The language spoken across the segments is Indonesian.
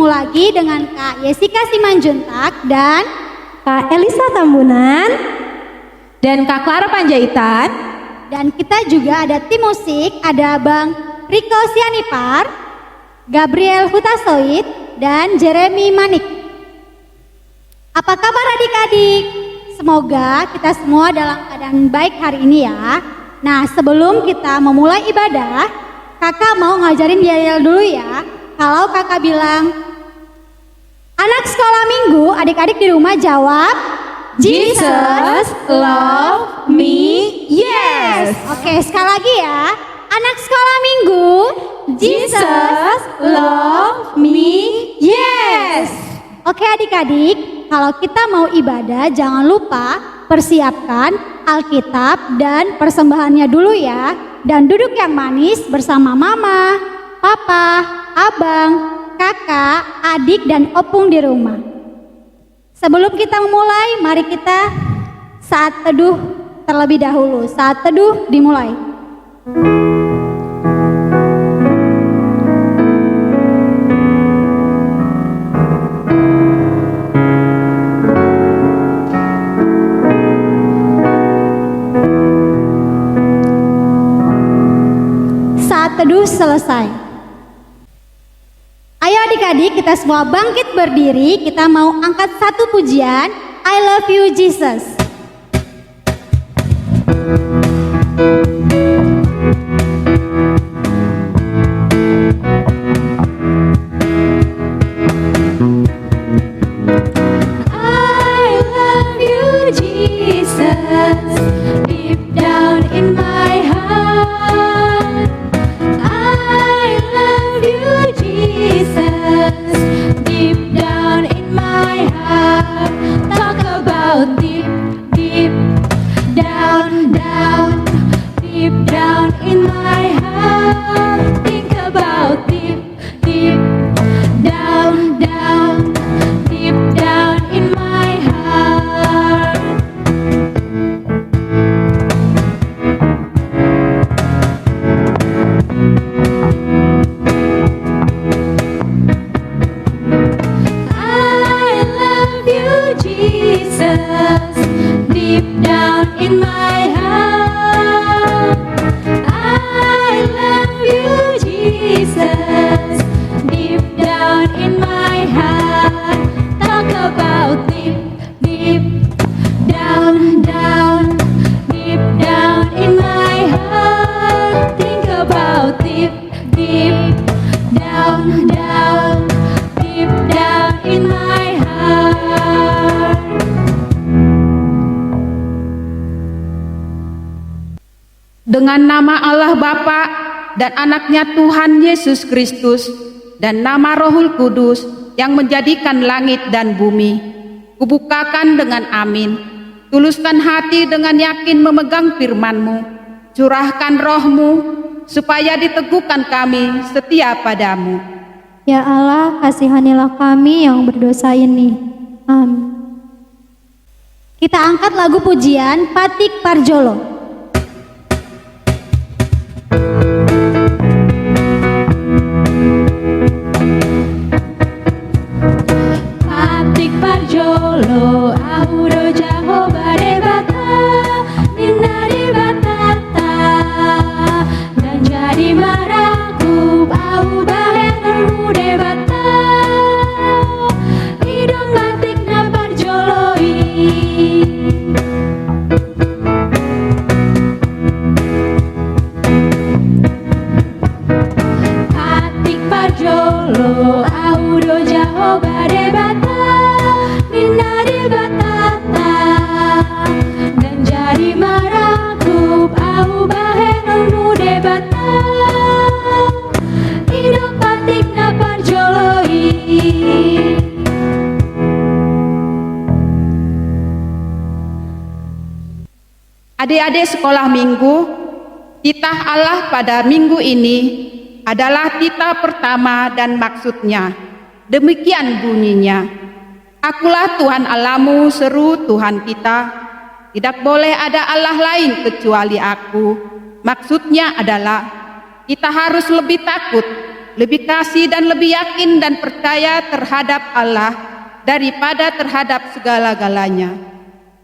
Lagi dengan Kak Yesika Simanjuntak dan Kak Elisa Tambunan dan Kak Clara Panjaitan. Dan kita juga ada tim musik, ada Bang Riko Sianipar, Gabriel Hutasoid, dan Jeremy Manik. Apa kabar adik-adik? Semoga kita semua dalam keadaan baik hari ini ya. Nah, sebelum kita memulai ibadah, kakak mau ngajarin yel-yel dulu ya. Kalau kakak bilang anak sekolah minggu, adik-adik di rumah jawab Jesus love me, yes. Oke, sekali lagi ya. Anak sekolah minggu, Jesus love me, yes. Oke adik-adik, kalau kita mau ibadah jangan lupa persiapkan Alkitab dan persembahannya dulu ya. Dan duduk yang manis bersama mama, papa, abang, kakak, adik, dan opung di rumah. Sebelum kita memulai, mari kita saat teduh terlebih dahulu. Saat teduh dimulai. Saat teduh selesai. Ayo adik-adik, kita semua bangkit berdiri. Kita mau angkat satu pujian, I love you Jesus. I love you Jesus, deep down in my heart. I love you Jesus, deep down in my heart. Talk about deep, deep down, down, deep down in my heart. Think about deep, deep down, down, deep down in my heart. I love you, Jesus, deep down in my heart. I love you, Jesus, deep down in my heart. Talk about deep, deep down, down, deep down in my heart. Think about deep, deep down, down, deep down in my heart. Dengan nama Allah Bapa dan anaknya Tuhan Yesus Kristus dan nama Rohul Kudus yang menjadikan langit dan bumi, kubukakan dengan amin. Tuluskan hati dengan yakin memegang firman-Mu. Curahkan roh-Mu supaya diteguhkan kami setia padamu. Ya Allah, kasihanilah kami yang berdosa ini. Amin. Kita angkat lagu pujian Patik Parjolo. Patik Parjolo, Auro Jahoba Debata, Minari Batata, dan jadi maraku, Au Bahetermu Debata, Hidung Batik na Parjoloi. Patik Parjolo, Auro Jahoba Debata, Minari Batata, Adik-adik sekolah minggu, titah Allah pada minggu ini adalah titah pertama dan maksudnya. Demikian bunyinya. Akulah Tuhan Allahmu, seru Tuhan kita. Tidak boleh ada Allah lain kecuali aku. Maksudnya adalah kita harus lebih takut, lebih kasih dan lebih yakin dan percaya terhadap Allah daripada terhadap segala-galanya.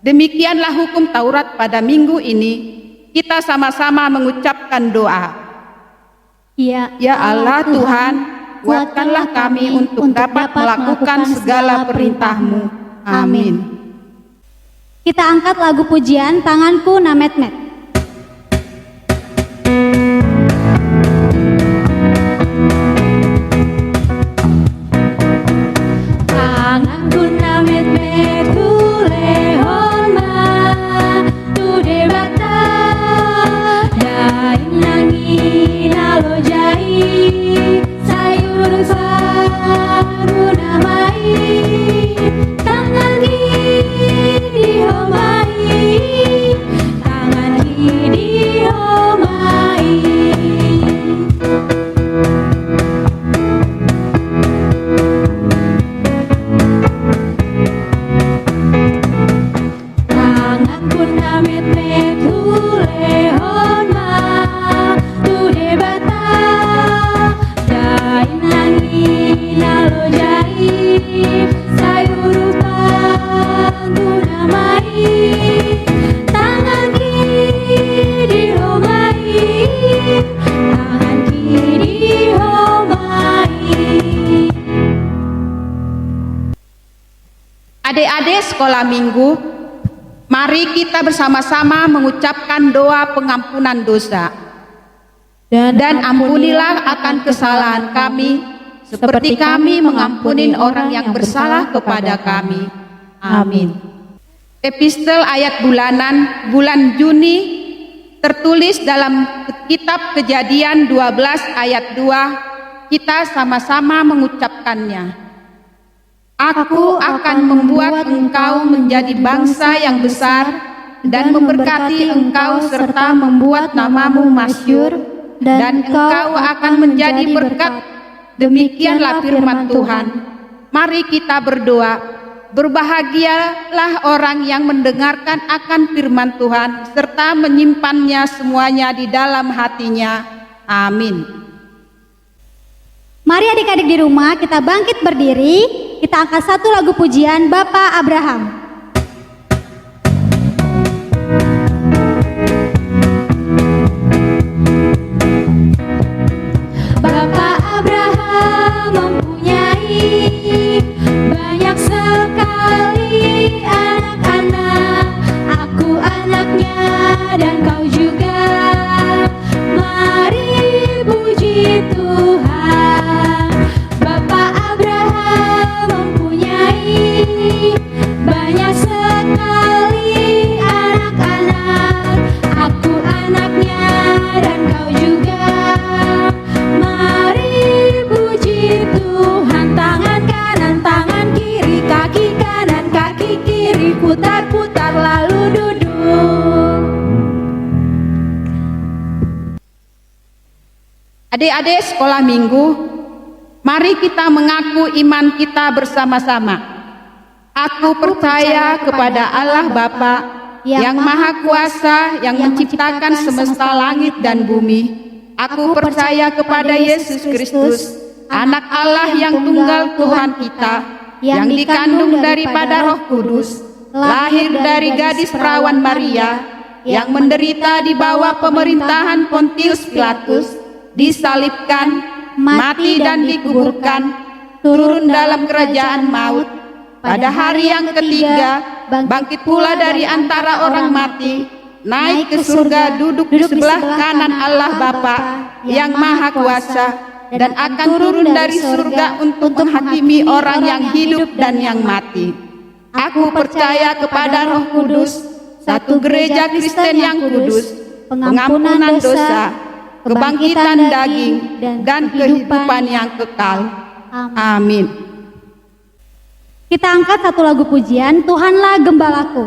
Demikianlah hukum Taurat pada minggu ini. Kita sama-sama mengucapkan doa. Ya Allah Tuhan, kuatkanlah kami untuk dapat melakukan segala perintah-Mu. Amin. Kita angkat lagu pujian Tanganku Namet-met. Tanganku namet-met hulehon ma tu debata daing nangi nalo jai sayur saru namai tangan kiri homai tangan kiri homai. Tanganku namet-met hulehon ma tu debata daing nangi nalo jai sayur pantu namai tangan kiri homai tangan kiri homai. Adik-adik sekolah minggu, mari kita bersama-sama mengucapkan doa pengampunan dosa. Dan ampunilah akan kesalahan kami, seperti kami mengampuni orang yang bersalah kepada kami. Amin. Epistel ayat bulanan bulan Juni tertulis dalam kitab Kejadian 12 ayat 2. Kita sama-sama mengucapkannya. Aku akan membuat engkau menjadi bangsa yang besar dan memberkati engkau serta membuat namamu masyhur, dan engkau akan menjadi berkat. Demikianlah firman Tuhan. Mari kita berdoa. Berbahagialah orang yang mendengarkan akan firman Tuhan serta menyimpannya semuanya di dalam hatinya. Amin. Mari adik-adik di rumah kita bangkit berdiri. Kita angkat satu lagu pujian Bapak Abraham. Bapak Abraham mempunyai banyak sekali anak-anak. Aku anaknya dan kau juga. Mari puji Tuhan. Bapak Abraham mempunyai banyak sekali anak-anak. Aku anaknya dan kau juga. Mari puji Tuhan. Tangan kanan, tangan kiri, kaki kanan, kaki kiri, putar-putar lalu duduk. Adik-adik sekolah minggu, mari kita mengaku iman kita bersama-sama. Aku percaya kepada Allah Bapa yang Maha Kuasa, yang menciptakan semesta langit dan bumi. Aku percaya kepada Yesus Kristus, Anak Allah yang tunggal Tuhan kita, yang dikandung daripada Roh Kudus, lahir dari gadis perawan Maria, yang menderita di bawah pemerintahan Pontius Pilatus, disalibkan, mati dan dikuburkan, turun dalam kerajaan maut. Pada hari yang ketiga, bangkit pula dari antara orang mati, naik ke surga, duduk di sebelah kanan Allah Bapa yang Maha Kuasa, dan akan turun dari surga untuk menghakimi orang yang hidup dan yang mati. Aku percaya kepada Roh Kudus, satu gereja Kristen yang kudus, pengampunan dosa, kebangkitan daging, dan kehidupan yang kekal. Amin. Kita angkat satu lagu pujian, Tuhanlah Gembalaku.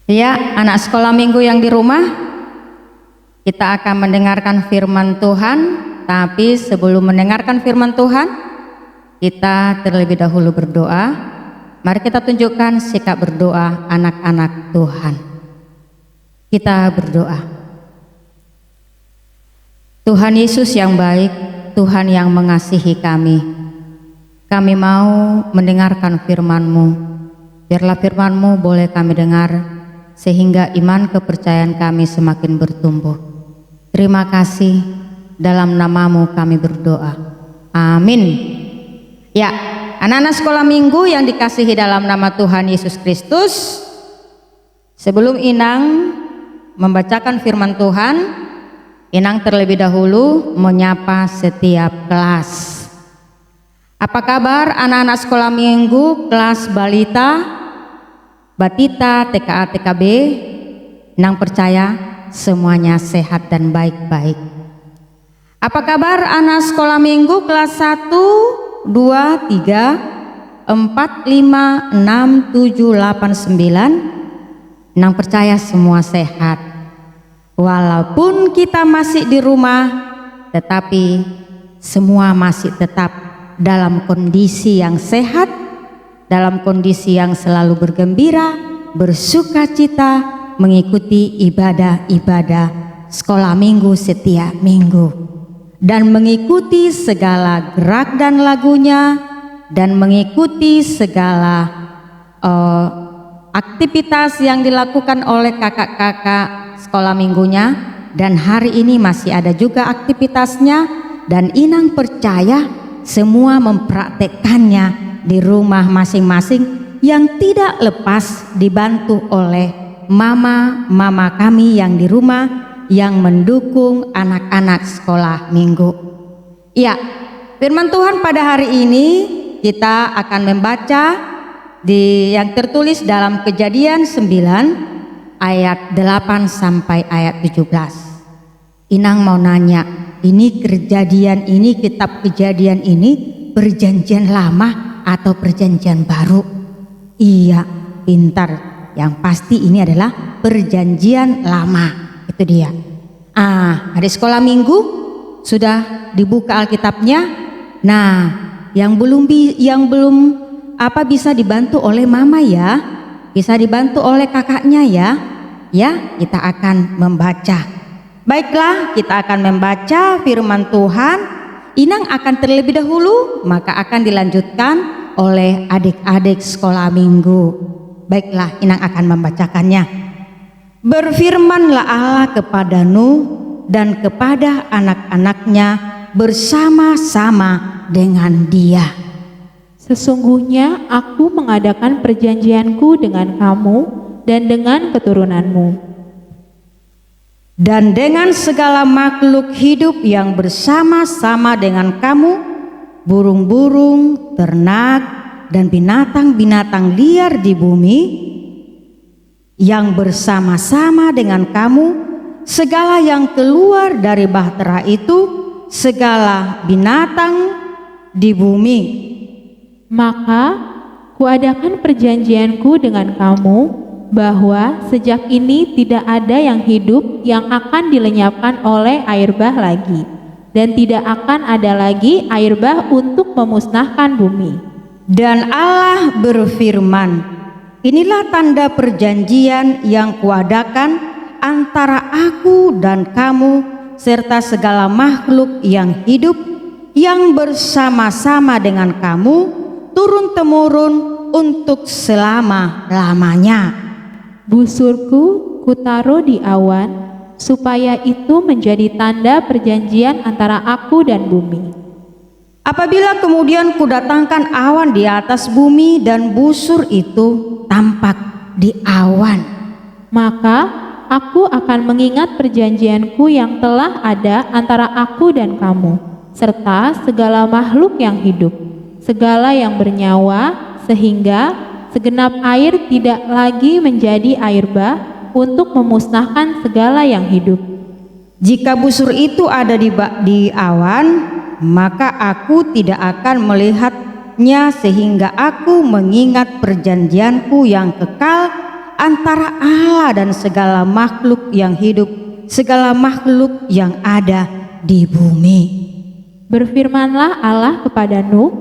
Ya, anak sekolah minggu yang di rumah, kita akan mendengarkan firman Tuhan. Tapi sebelum mendengarkan firman Tuhan, kita terlebih dahulu berdoa. Mari kita tunjukkan sikap berdoa anak-anak Tuhan. Kita berdoa. Tuhan Yesus yang baik, Tuhan yang mengasihi kami mau mendengarkan firman-Mu. Biarlah firman-Mu boleh kami dengar, sehingga iman kepercayaan kami semakin bertumbuh. Terima kasih, dalam nama-Mu kami berdoa. Amin. Ya, anak-anak sekolah minggu yang dikasihi dalam nama Tuhan Yesus Kristus, sebelum Inang membacakan firman Tuhan, Inang terlebih dahulu menyapa setiap kelas. Apa kabar anak-anak sekolah minggu kelas balita, batita, TKA, TKB? Inang percaya semuanya sehat dan baik-baik. Apa kabar anak sekolah minggu kelas 1, 2, 3, 4, 5, 6, 7, 8, 9? Inang percaya semua sehat. Walaupun kita masih di rumah, tetapi semua masih tetap dalam kondisi yang sehat, dalam kondisi yang selalu bergembira, bersuka cita, mengikuti ibadah-ibadah sekolah minggu setiap minggu, dan mengikuti segala gerak dan lagunya, dan mengikuti segala aktivitas yang dilakukan oleh kakak-kakak sekolah minggunya. Dan hari ini masih ada juga aktivitasnya, dan Inang percaya semua mempraktekkannya di rumah masing-masing, yang tidak lepas dibantu oleh mama-mama kami yang di rumah yang mendukung anak-anak sekolah minggu. Ya, firman Tuhan pada hari ini kita akan membaca yang tertulis dalam Kejadian 9 ayat 8 sampai ayat 17. Inang mau nanya, ini kitab Kejadian ini perjanjian lama atau perjanjian baru? Iya, pintar. Yang pasti ini adalah perjanjian lama. Itu dia. Adik sekolah minggu sudah dibuka Alkitabnya. Nah, yang belum bisa dibantu oleh mama ya, bisa dibantu oleh kakaknya ya. Ya, kita akan membaca. Baiklah, kita akan membaca firman Tuhan. Inang akan terlebih dahulu, maka akan dilanjutkan oleh adik-adik sekolah minggu. Baiklah, Inang akan membacakannya. Berfirmanlah Allah kepada Nuh dan kepada anak-anaknya bersama-sama dengan dia. Sesungguhnya aku mengadakan perjanjianku dengan kamu dan dengan keturunanmu, dan dengan segala makhluk hidup yang bersama-sama dengan kamu, burung-burung, ternak, dan binatang-binatang liar di bumi yang bersama-sama dengan kamu, segala yang keluar dari bahtera itu, segala binatang di bumi. Maka kuadakan perjanjianku dengan kamu, bahwa sejak ini tidak ada yang hidup yang akan dilenyapkan oleh air bah lagi, dan tidak akan ada lagi air bah untuk memusnahkan bumi. Dan Allah berfirman, inilah tanda perjanjian yang kuadakan antara aku dan kamu serta segala makhluk yang hidup yang bersama-sama dengan kamu turun-temurun untuk selama-lamanya. Busurku kutaruh di awan, supaya itu menjadi tanda perjanjian antara aku dan bumi. Apabila kemudian kudatangkan awan di atas bumi dan busur itu tampak di awan, maka aku akan mengingat perjanjianku yang telah ada antara aku dan kamu, serta segala makhluk yang hidup, segala yang bernyawa, sehingga segenap air tidak lagi menjadi air bah untuk memusnahkan segala yang hidup. Jika busur itu ada di awan, maka aku tidak akan melihatnya, sehingga aku mengingat perjanjianku yang kekal antara Allah dan segala makhluk yang hidup, segala makhluk yang ada di bumi. Berfirmanlah Allah kepada Nuh,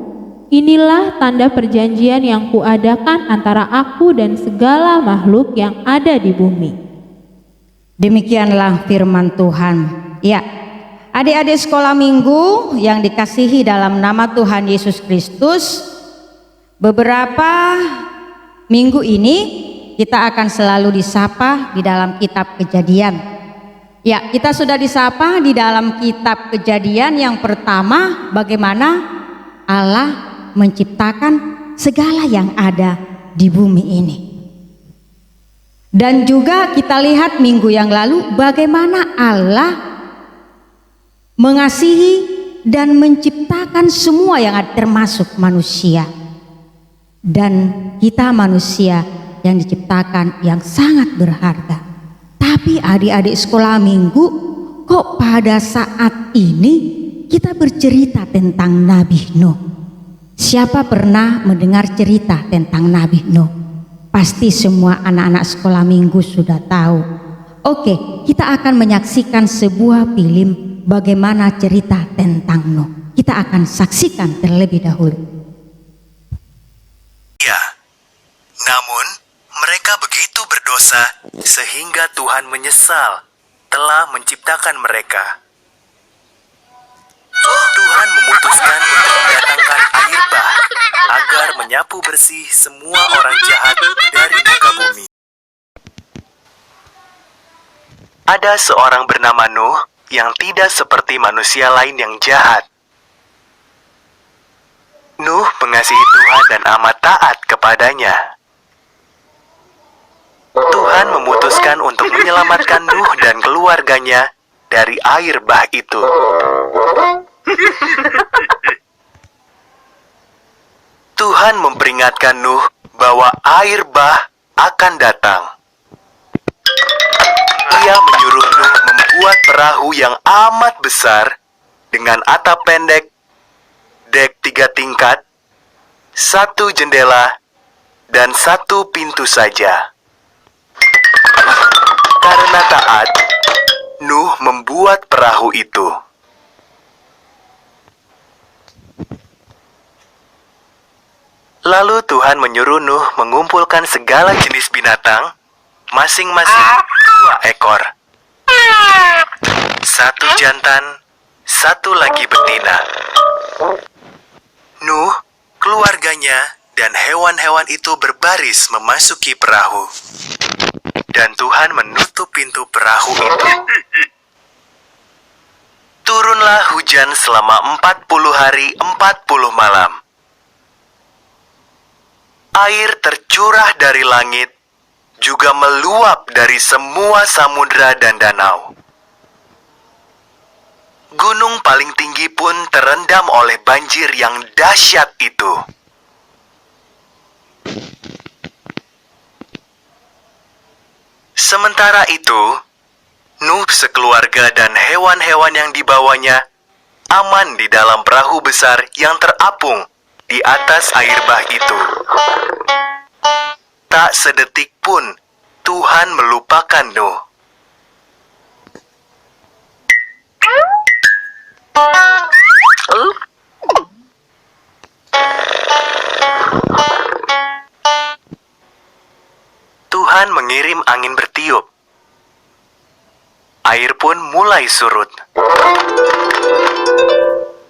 inilah tanda perjanjian yang kuadakan antara aku dan segala makhluk yang ada di bumi. Demikianlah firman Tuhan. Ya, adik-adik sekolah minggu yang dikasihi dalam nama Tuhan Yesus Kristus, beberapa minggu ini kita akan selalu disapa di dalam kitab Kejadian. Ya, kita sudah disapa di dalam kitab Kejadian yang pertama, bagaimana Allah menciptakan segala yang ada di bumi ini. Dan juga kita lihat minggu yang lalu bagaimana Allah mengasihi dan menciptakan semua yang ada, termasuk manusia. Dan kita manusia yang diciptakan yang sangat berharga. Tapi adik-adik sekolah minggu, kok pada saat ini kita bercerita tentang Nabi Nuh? Siapa pernah mendengar cerita tentang Nabi Nuh? Pasti semua anak-anak sekolah minggu sudah tahu. Oke, kita akan menyaksikan sebuah film bagaimana cerita tentang Nuh. Kita akan saksikan terlebih dahulu. Ya, namun mereka begitu berdosa sehingga Tuhan menyesal telah menciptakan mereka. Tuhan memutuskan untuk mendatangkan air bah agar menyapu bersih semua orang jahat dari muka bumi. Ada seorang bernama Nuh yang tidak seperti manusia lain yang jahat. Nuh mengasihi Tuhan dan amat taat kepadanya. Tuhan memutuskan untuk menyelamatkan Nuh dan keluarganya dari air bah itu. Tuhan memperingatkan Nuh bahwa air bah akan datang. Ia menyuruh Nuh membuat perahu yang amat besar dengan atap pendek, dek 3 tingkat, 1 jendela, dan 1 pintu saja. Karena taat, Nuh membuat perahu itu. Lalu Tuhan menyuruh Nuh mengumpulkan segala jenis binatang, masing-masing 2 ekor. 1 jantan, 1 lagi betina. Nuh, keluarganya, dan hewan-hewan itu berbaris memasuki perahu. Dan Tuhan menutup pintu perahu itu. Turunlah hujan selama 40 hari 40 malam. Air tercurah dari langit, juga meluap dari semua samudra dan danau. Gunung paling tinggi pun terendam oleh banjir yang dahsyat itu. Sementara itu, Nuh sekeluarga dan hewan-hewan yang dibawanya aman di dalam perahu besar yang terapung di atas air bah itu. Tak sedetik pun Tuhan melupakan Nuh. Tuhan mengirim angin bertiup. Air pun mulai surut.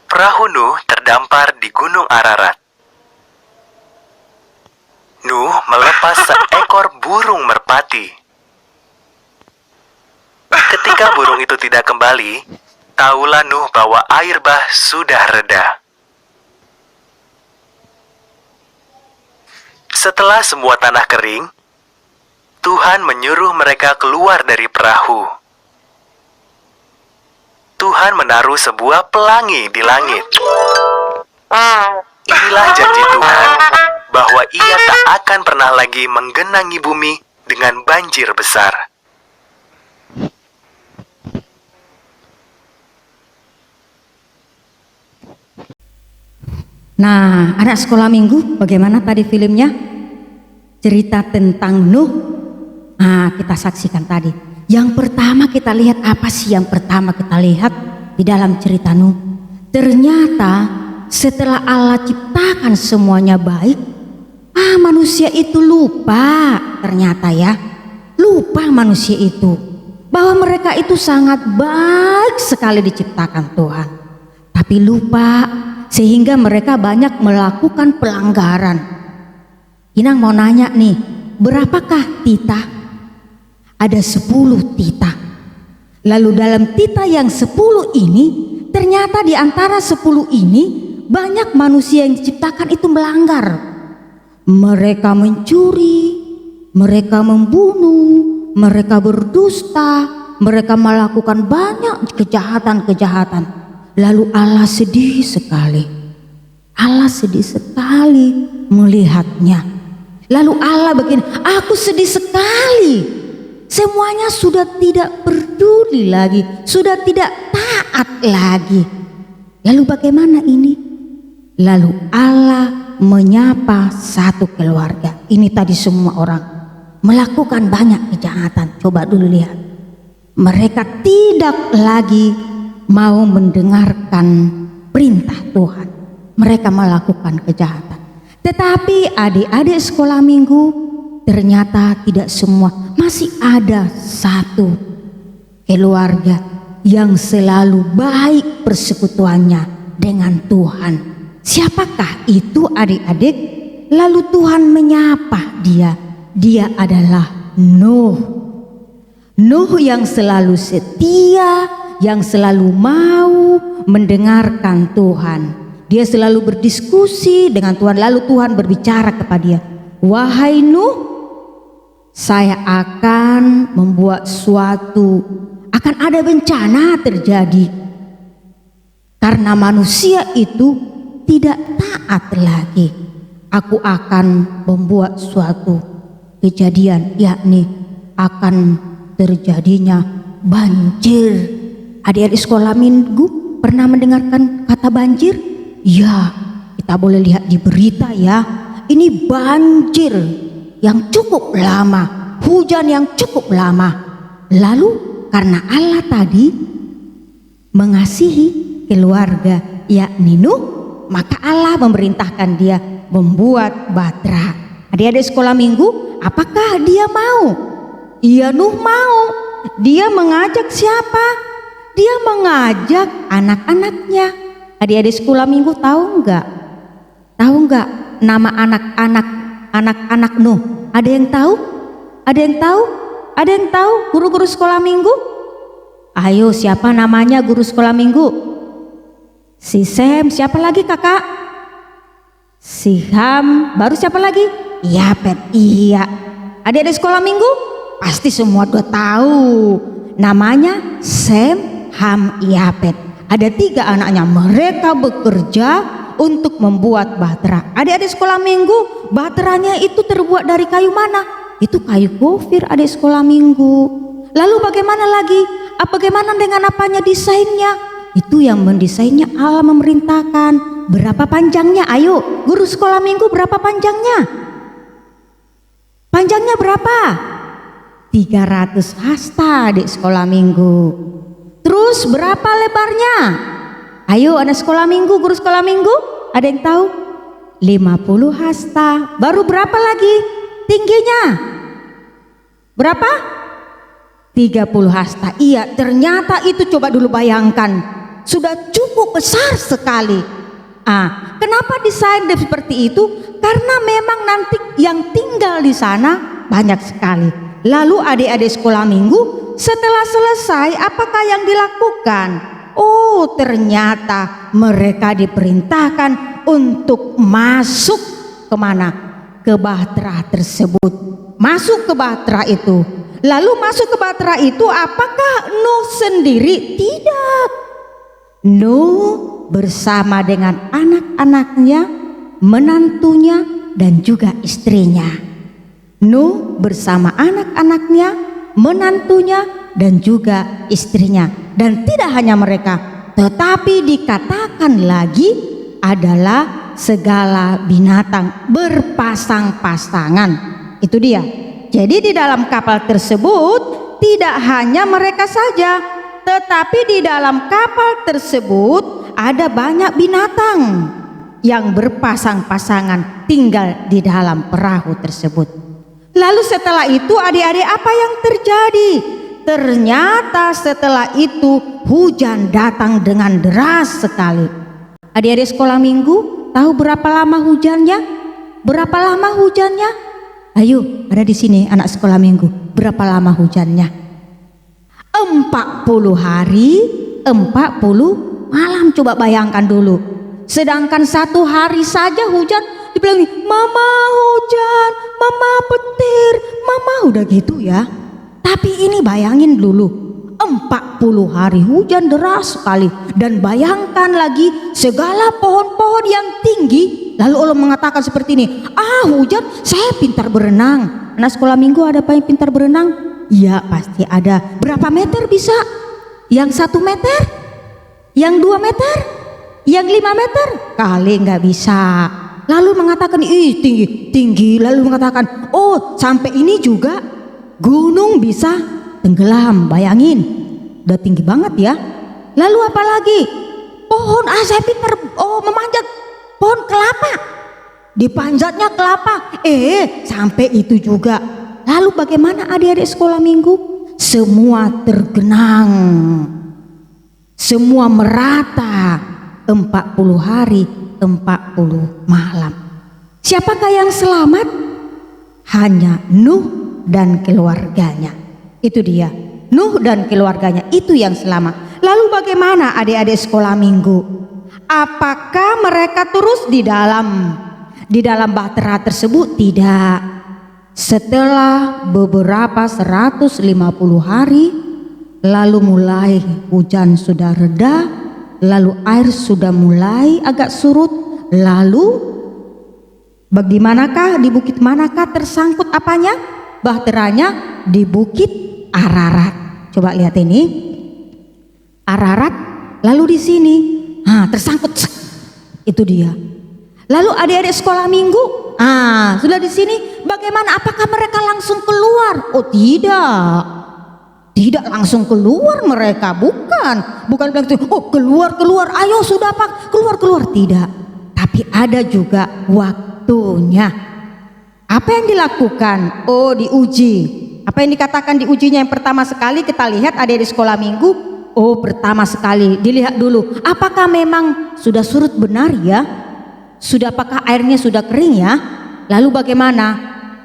Perahu Nuh terdampar di Gunung Ararat. Nuh melepas seekor burung merpati. Ketika burung itu tidak kembali, tahulah Nuh bahwa air bah sudah reda. Setelah semua tanah kering, Tuhan menyuruh mereka keluar dari perahu. Tuhan menaruh sebuah pelangi di langit. Inilah janji Tuhan bahwa Ia tak akan pernah lagi menggenangi bumi dengan banjir besar. Nah, anak sekolah minggu, bagaimana tadi filmnya? Cerita tentang Nuh Kita saksikan tadi. Yang pertama kita lihat, apa sih yang pertama kita lihat di dalam cerita Nuh? Ternyata setelah Allah ciptakan semuanya baik, manusia itu lupa, ternyata ya. Lupa manusia itu bahwa mereka itu sangat baik sekali diciptakan Tuhan. Tapi lupa sehingga mereka banyak melakukan pelanggaran. Inang mau nanya nih, berapakah titah? Ada 10 titah. Lalu dalam titah yang 10 ini, ternyata di antara 10 ini banyak manusia yang diciptakan itu melanggar. Mereka mencuri, mereka membunuh, mereka berdusta, mereka melakukan banyak kejahatan-kejahatan. Lalu Allah sedih sekali. Allah sedih sekali melihatnya. Lalu Allah begini, aku sedih sekali. Semuanya sudah tidak peduli lagi, sudah tidak taat lagi. Lalu bagaimana ini? Lalu Allah menyapa satu keluarga. Ini tadi semua orang melakukan banyak kejahatan. Coba dulu lihat. Mereka tidak lagi mau mendengarkan perintah Tuhan. Mereka melakukan kejahatan. Tetapi adik-adik sekolah minggu, ternyata tidak semua. Masih ada satu keluarga yang selalu baik persekutuannya dengan Tuhan. Siapakah itu adik-adik? Lalu Tuhan menyapa dia. Dia adalah Nuh. Nuh yang selalu setia, yang selalu mau mendengarkan Tuhan. Dia selalu berdiskusi dengan Tuhan. Lalu Tuhan berbicara kepada dia, wahai Nuh, saya akan membuat akan ada bencana terjadi karena manusia itu tidak taat lagi. Aku akan membuat suatu kejadian, yakni akan terjadinya banjir. Adik-adik sekolah minggu pernah mendengarkan kata banjir? Ya, kita boleh lihat di berita ya. Ini banjir yang cukup lama, hujan yang cukup lama. Lalu karena Allah tadi mengasihi keluarga yakni Nuh, maka Allah memerintahkan dia membuat batra. Adik-adik sekolah minggu, apakah dia mau? Iya, Nuh mau. Dia mengajak siapa? Dia mengajak anak-anaknya. Adik-adik sekolah minggu tahu enggak? Tahu enggak nama anak-anak Nuh? Ada yang tahu? Ada yang tahu? Ada yang tahu guru-guru sekolah minggu? Ayo, siapa namanya guru sekolah minggu? Si Sem, siapa lagi kakak? Si Ham, baru siapa lagi? Yapet, iya. Adik-adik sekolah minggu? Pasti semua udah tahu. Namanya Sem, Ham, Yapet. Ada 3 anaknya, mereka bekerja untuk membuat batra. Adik-adik sekolah minggu, bateranya itu terbuat dari kayu mana? Itu kayu gofir, adik sekolah minggu. Lalu bagaimana lagi? Bagaimana dengan apanya desainnya? Itu yang mendesainnya Allah memerintahkan. Berapa panjangnya? Ayo, guru sekolah minggu, berapa panjangnya? Panjangnya berapa? 300 hasta adik sekolah minggu. Terus berapa lebarnya? Ayo anak sekolah minggu, guru sekolah minggu, ada yang tahu? 50 hasta. Baru berapa lagi tingginya? Berapa? 30 hasta. Iya, ternyata itu coba dulu bayangkan, sudah cukup besar sekali. Kenapa desain seperti itu? Karena memang nanti yang tinggal di sana banyak sekali. Lalu adik-adik sekolah minggu, setelah selesai apakah yang dilakukan? Oh, ternyata mereka diperintahkan untuk masuk kemana? Ke bahtera tersebut. Masuk ke bahtera itu. Lalu masuk ke bahtera itu, apakah Nuh sendiri? Tidak. Nuh bersama dengan anak-anaknya, menantunya, dan juga istrinya. Nuh bersama anak-anaknya, menantunya, dan juga istrinya. Dan tidak hanya mereka, tetapi dikatakan lagi adalah segala binatang berpasang-pasangan. Itu dia. Jadi di dalam kapal tersebut tidak hanya mereka saja, tetapi di dalam kapal tersebut ada banyak binatang yang berpasang-pasangan tinggal di dalam perahu tersebut. Lalu setelah itu adik-adik, apa yang terjadi? Ternyata setelah itu hujan datang dengan deras sekali. Adik-adik sekolah minggu tahu berapa lama hujannya? Berapa lama hujannya? Ayo, ada di sini anak sekolah minggu. Berapa lama hujannya? 40 hari, 40 malam. Coba bayangkan dulu. Sedangkan 1 hari saja hujan dibilang, mama hujan, mama petir, mama, udah gitu ya. Tapi ini bayangin dulu, 40 hari hujan deras sekali. Dan bayangkan lagi segala pohon-pohon yang tinggi. Lalu Allah mengatakan seperti ini, hujan, saya pintar berenang. Anak sekolah minggu ada apa yang pintar berenang? Ya pasti ada. Berapa meter bisa? Yang 1 meter? Yang 2 meter? Yang 5 meter? Kali nggak bisa. Lalu mengatakan, tinggi. Lalu mengatakan, sampai ini juga gunung bisa tenggelam. Bayangin, udah tinggi banget ya. Lalu apa lagi? Pohon, saya pintar memanjat pohon kelapa. Dipanjatnya kelapa. Sampai itu juga. Lalu bagaimana adik-adik sekolah minggu? Semua tergenang. Semua merata. 40 hari, 40 malam. Siapakah yang selamat? Hanya Nuh dan keluarganya. Itu dia, Nuh dan keluarganya, itu yang selamat. Lalu bagaimana adik-adik sekolah minggu? Apakah mereka terus di dalam bahtera tersebut? Tidak. Setelah beberapa 150 hari, lalu mulai hujan sudah reda, lalu air sudah mulai agak surut. Lalu bagaimanakah, di bukit manakah tersangkut apanya? Bahteranya di bukit Ararat. Coba lihat ini, Ararat. Lalu di sini, tersangkut. Itu dia. Lalu adik-adik sekolah minggu, sudah di sini. Bagaimana? Apakah mereka langsung keluar? Tidak langsung keluar mereka, bukan bilang keluar, ayo sudah Pak, keluar. Tidak, tapi ada juga waktunya. Apa yang dilakukan? Diuji. Apa yang dikatakan diujinya? Yang pertama sekali kita lihat ada di sekolah minggu. Pertama sekali dilihat dulu, apakah memang sudah surut benar ya? Apakah airnya sudah kering ya? Lalu bagaimana?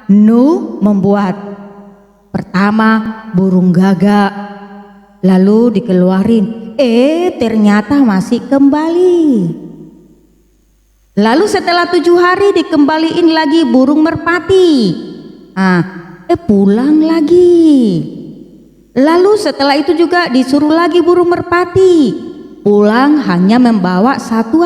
Nuh membuat pertama burung gagak, lalu dikeluarin. Ternyata masih kembali. Lalu setelah 7 hari dikembaliin lagi burung merpati. Pulang lagi. Lalu setelah itu juga disuruh lagi burung merpati. Pulang hanya membawa satu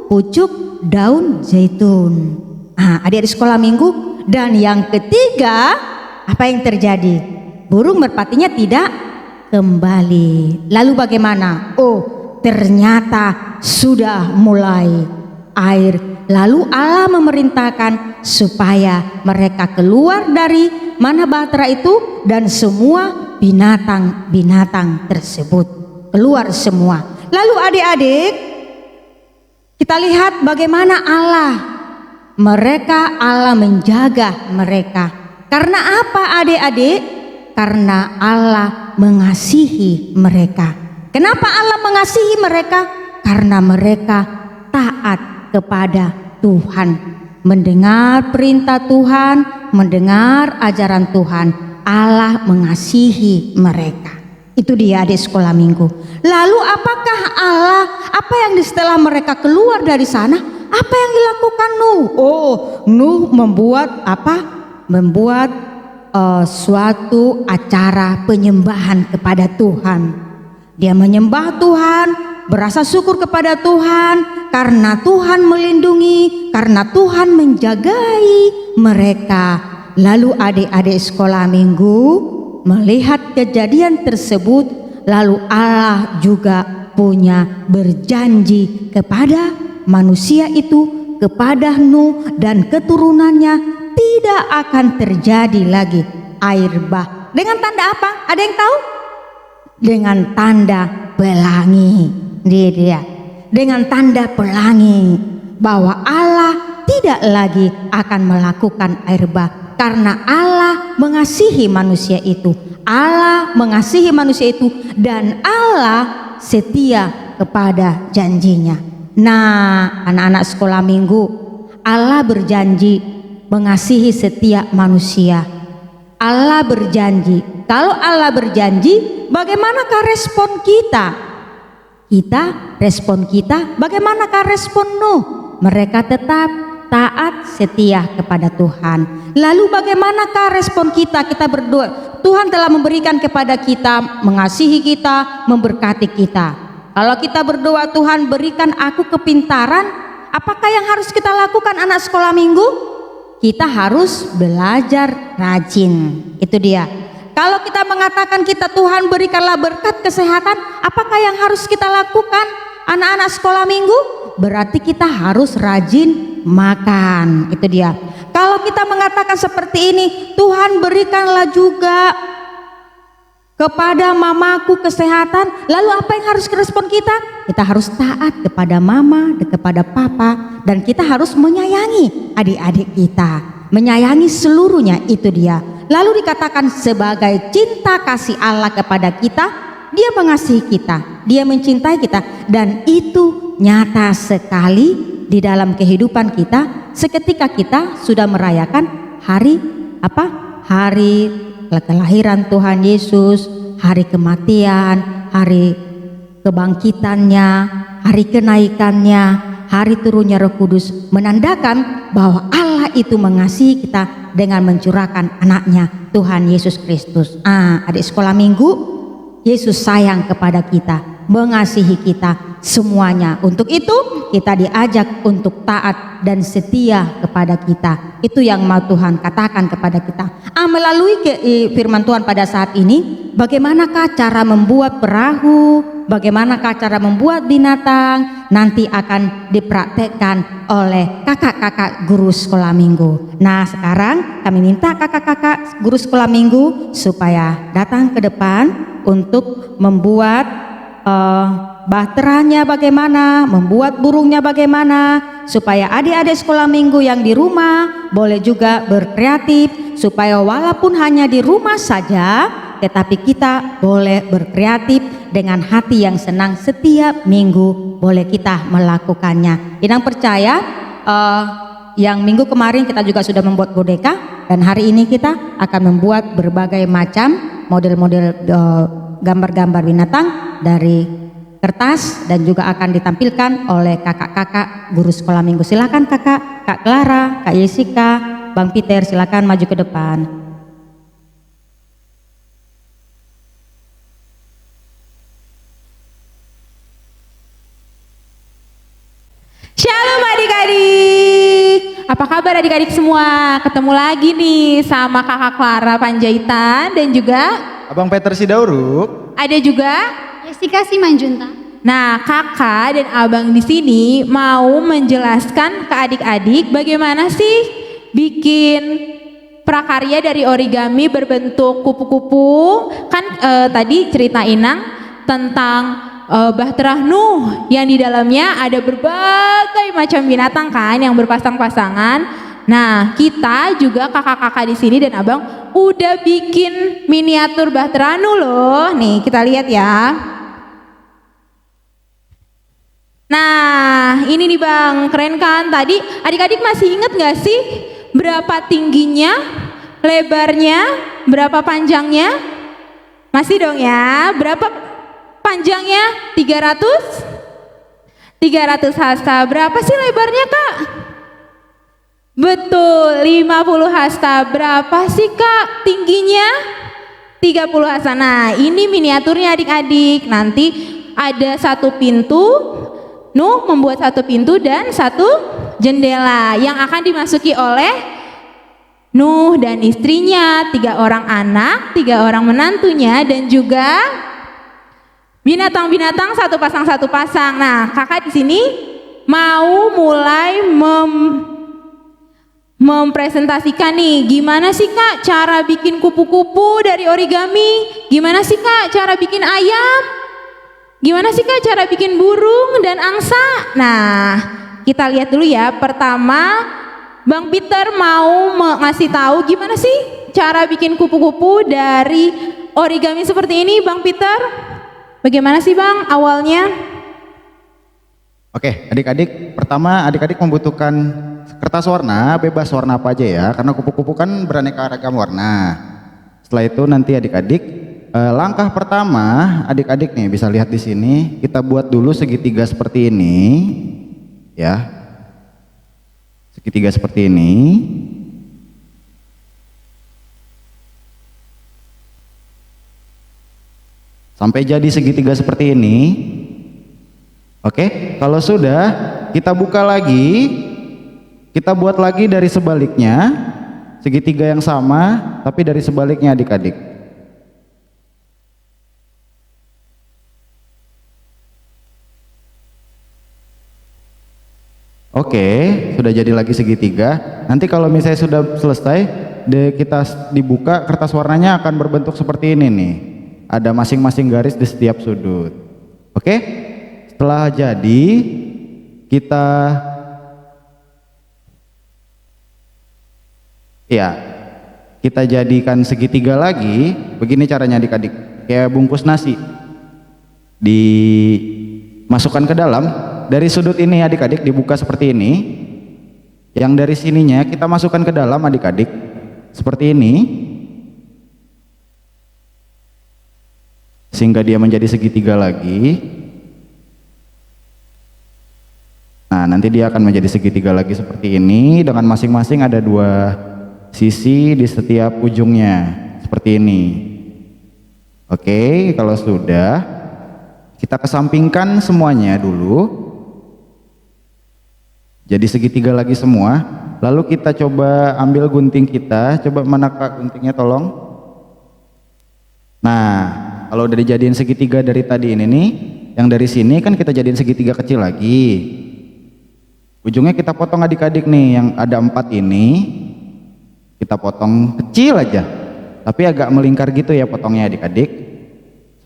pucuk daun zaitun. Adik-adik sekolah minggu. Dan yang ketiga, apa yang terjadi? Burung merpatinya tidak kembali. Lalu bagaimana? Ternyata sudah mulai air. Lalu Allah memerintahkan supaya mereka keluar dari mana bahtera itu, dan semua binatang-binatang tersebut keluar semua. Lalu adik-adik, kita lihat bagaimana Allah menjaga mereka. Karena apa adik-adik? Karena Allah mengasihi mereka. Kenapa Allah mengasihi mereka? Karena mereka taat kepada Tuhan, mendengar perintah Tuhan, mendengar ajaran Tuhan. Allah mengasihi mereka. Itu dia adik sekolah minggu. Lalu apakah Allah, apa yang setelah mereka keluar dari sana, apa yang dilakukan Nuh? Nuh membuat apa? Membuat suatu acara penyembahan kepada Tuhan. Dia menyembah Tuhan, berasa syukur kepada Tuhan karena Tuhan melindungi, karena Tuhan menjagai mereka. Lalu adik-adik sekolah minggu melihat kejadian tersebut, lalu Allah juga punya berjanji kepada manusia itu, kepada Nuh dan keturunannya, tidak akan terjadi lagi air bah. Dengan tanda apa? Ada yang tahu? Dengan tanda pelangi. Dia. Dengan tanda pelangi bahwa Allah tidak lagi akan melakukan air bah karena Allah mengasihi manusia itu. Allah mengasihi manusia itu dan Allah setia kepada janjinya. Nah, anak-anak sekolah minggu, Allah berjanji mengasihi setiap manusia. Allah berjanji. Kalau Allah berjanji, bagaimanakah respon kita? Respon kita, bagaimanakah respon Nuh? Mereka tetap taat setia kepada Tuhan. Lalu bagaimanakah respon kita? Kita berdoa. Tuhan telah memberikan kepada kita, mengasihi kita, memberkati kita. Kalau kita berdoa, Tuhan berikan aku kepintaran, apakah yang harus kita lakukan anak sekolah minggu? Kita harus belajar rajin. Itu dia. Kalau kita mengatakan kita Tuhan berikanlah berkat kesehatan, apakah yang harus kita lakukan anak-anak sekolah minggu? Berarti kita harus rajin makan. Itu dia. Kalau kita mengatakan seperti ini, Tuhan berikanlah juga kepada mamaku kesehatan, lalu apa yang harus respon kita? Kita harus taat kepada mama, kepada papa, dan kita harus menyayangi adik-adik kita, menyayangi seluruhnya. Itu dia. Lalu dikatakan sebagai cinta kasih Allah kepada kita, Dia mengasihi kita, Dia mencintai kita, dan itu nyata sekali di dalam kehidupan kita seketika kita sudah merayakan hari apa? Hari kelahiran Tuhan Yesus, hari kematian, hari kebangkitannya, hari kenaikannya, hari turunnya Roh Kudus, menandakan bahwa Allah itu mengasihi kita dengan mencurahkan anaknya Tuhan Yesus Kristus. Adik sekolah minggu, Yesus sayang kepada kita, mengasihi kita semuanya. Untuk itu kita diajak untuk taat dan setia kepada kita. Itu yang mau Tuhan katakan kepada kita. Melalui firman Tuhan pada saat ini, bagaimanakah cara membuat perahu, bagaimanakah cara membuat binatang, nanti akan dipraktekkan oleh kakak-kakak guru sekolah minggu. Nah, sekarang kami minta kakak-kakak guru sekolah minggu supaya datang ke depan untuk membuat bahteranya bagaimana, membuat burungnya bagaimana, supaya adik-adik sekolah minggu yang di rumah boleh juga berkreatif, supaya walaupun hanya di rumah saja, tetapi kita boleh berkreatif dengan hati yang senang. Setiap minggu boleh kita melakukannya. Inang percaya yang minggu kemarin kita juga sudah membuat boneka, dan hari ini kita akan membuat berbagai macam model-model gambar-gambar binatang dari kertas dan juga akan ditampilkan oleh kakak-kakak guru sekolah minggu. Silakan kakak, Kak Clara, Kak Jessica, Bang Peter, silakan maju ke depan. Shalom adik-adik. Apa kabar adik-adik semua? Ketemu lagi nih sama kakak Clara Panjaitan dan juga Abang Peter Sidauruk. ada juga Jessica Simanjunta. Nah, kakak dan abang di sini mau menjelaskan ke adik-adik bagaimana sih bikin prakarya dari origami berbentuk kupu-kupu. Kan tadi cerita Inang tentang Bahtera Nuh yang di dalamnya ada berbagai macam binatang kan yang berpasang-pasangan. Nah, kita juga kakak-kakak di sini dan abang udah bikin miniatur Bahtera Nuh loh. Nih, kita lihat ya. Nah, ini nih Bang, keren kan? Tadi adik-adik masih inget gak sih berapa tingginya, lebarnya, berapa panjangnya? Masih dong ya. Berapa panjangnya? 300 hasta. Berapa sih lebarnya Kak? Betul, 50 hasta. Berapa sih Kak tingginya? 30 hasta. Nah, ini miniaturnya adik-adik. Nanti ada satu pintu, Nuh membuat satu pintu dan satu jendela yang akan dimasuki oleh Nuh dan istrinya, 3 orang anak, 3 orang menantunya, dan juga binatang-binatang satu pasang. Nah, kakak di sini mau mulai mempresentasikan nih, gimana sih Kak cara bikin kupu-kupu dari origami? Gimana sih Kak cara bikin ayam? Gimana sih Kak cara bikin burung dan angsa? Nah, kita lihat dulu ya. Pertama, Bang Peter mau ngasih tahu gimana sih cara bikin kupu-kupu dari origami seperti ini, Bang Peter? Bagaimana sih Bang awalnya? Oke, adik-adik, pertama adik-adik membutuhkan kertas warna, bebas warna apa aja ya, karena kupu-kupu kan beraneka ragam warna. Setelah itu nanti adik-adik, langkah pertama adik-adik nih bisa lihat di sini, kita buat dulu segitiga seperti ini, ya, segitiga seperti ini. Sampai jadi segitiga seperti ini. Oke, kalau sudah kita buka lagi, kita buat lagi dari sebaliknya, segitiga yang sama, tapi dari sebaliknya adik-adik. Oke, sudah jadi lagi segitiga. Nanti kalau misalnya sudah selesai, kita dibuka, kertas warnanya akan berbentuk seperti ini nih. Ada masing-masing garis di setiap sudut. Oke? Setelah jadi, kita jadikan segitiga lagi. Begini caranya adik-adik, kayak bungkus nasi, dimasukkan ke dalam. Dari sudut ini adik-adik dibuka seperti ini. Yang dari sininya kita masukkan ke dalam adik-adik, seperti ini, sehingga dia menjadi segitiga lagi. Nah, nanti dia akan menjadi segitiga lagi seperti ini, dengan masing-masing ada 2 sisi di setiap ujungnya, seperti ini. Oke, kalau sudah, kita kesampingkan semuanya dulu. Jadi segitiga lagi semua. Lalu kita coba ambil gunting kita, coba mana Kak guntingnya tolong. Nah, kalau udah dijadiin segitiga dari tadi ini nih, yang dari sini kan kita jadiin segitiga kecil lagi. Ujungnya kita potong adik-adik nih, yang ada 4 ini kita potong kecil aja, tapi agak melingkar gitu ya potongnya adik-adik,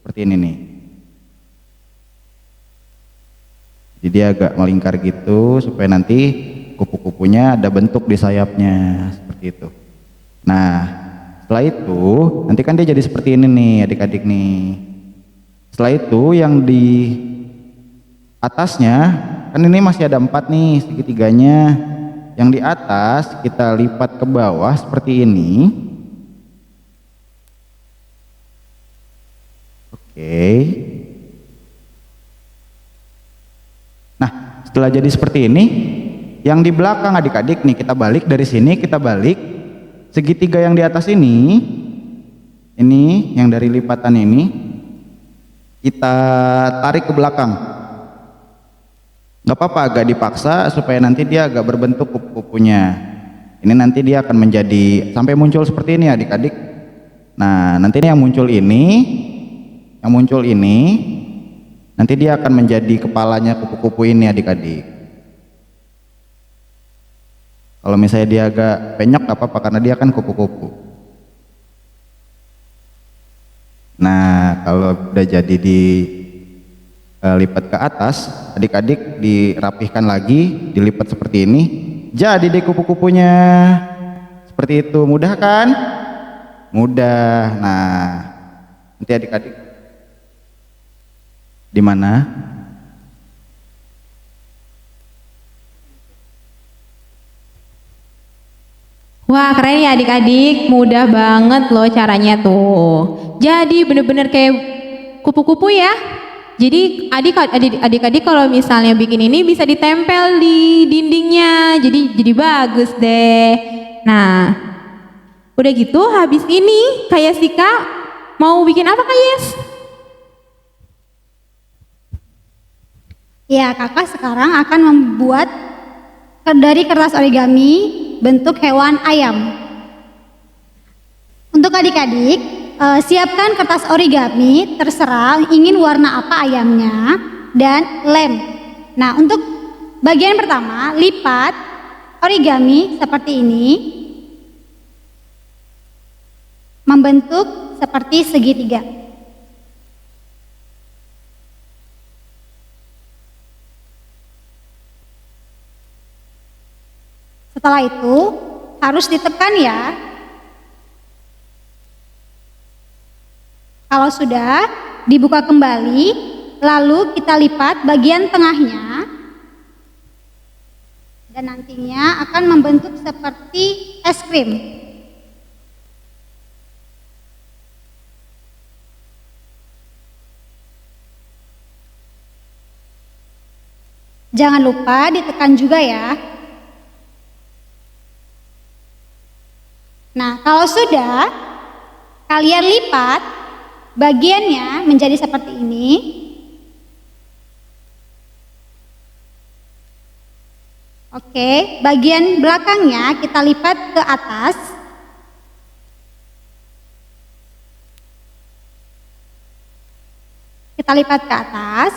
seperti ini nih. Jadi dia agak melingkar gitu supaya nanti kupu-kupunya ada bentuk di sayapnya, seperti itu. Nah, setelah itu nanti kan dia jadi seperti ini nih adik-adik nih. Setelah itu yang di atasnya, kan ini masih ada 4 nih segitiganya. Yang di atas kita lipat ke bawah seperti ini. Oke. Nah, setelah jadi seperti ini, yang di belakang adik-adik nih kita balik dari sini, kita balik segitiga yang di atas ini yang dari lipatan ini kita tarik ke belakang. Gak apa-apa agak dipaksa supaya nanti dia agak berbentuk kupu-kupunya. Ini nanti dia akan menjadi sampai muncul seperti ini adik-adik. Nah, nanti yang muncul ini, nanti dia akan menjadi kepalanya kupu-kupu ini adik-adik. Kalau misalnya dia agak penyok gak apa-apa karena dia kan kupu-kupu. Nah, kalau udah jadi lipat ke atas, adik-adik dirapihkan lagi, dilipat seperti ini, jadi deh kupu-kupunya. Seperti itu, mudah kan? Mudah. Nah, nanti adik-adik di mana? Wah, keren ya adik-adik, mudah banget loh caranya tuh. Jadi bener-bener kayak kupu-kupu ya. Jadi adik-adik kalau misalnya bikin ini bisa ditempel di dindingnya, jadi bagus deh. Nah, udah gitu habis ini kayak Sika mau bikin apa Kak Yes? Ya, kakak sekarang akan membuat dari kertas origami bentuk hewan ayam. Untuk adik-adik, siapkan kertas origami, terserah ingin warna apa ayamnya, dan lem. Nah, untuk bagian pertama, lipat origami seperti ini, membentuk seperti segitiga. Setelah itu harus ditekan ya. Kalau sudah, dibuka kembali, lalu kita lipat bagian tengahnya, dan nantinya akan membentuk seperti es krim. Jangan lupa ditekan juga ya. Nah, kalau sudah, kalian lipat bagiannya menjadi seperti ini. Oke, bagian belakangnya kita lipat ke atas. Kita lipat ke atas.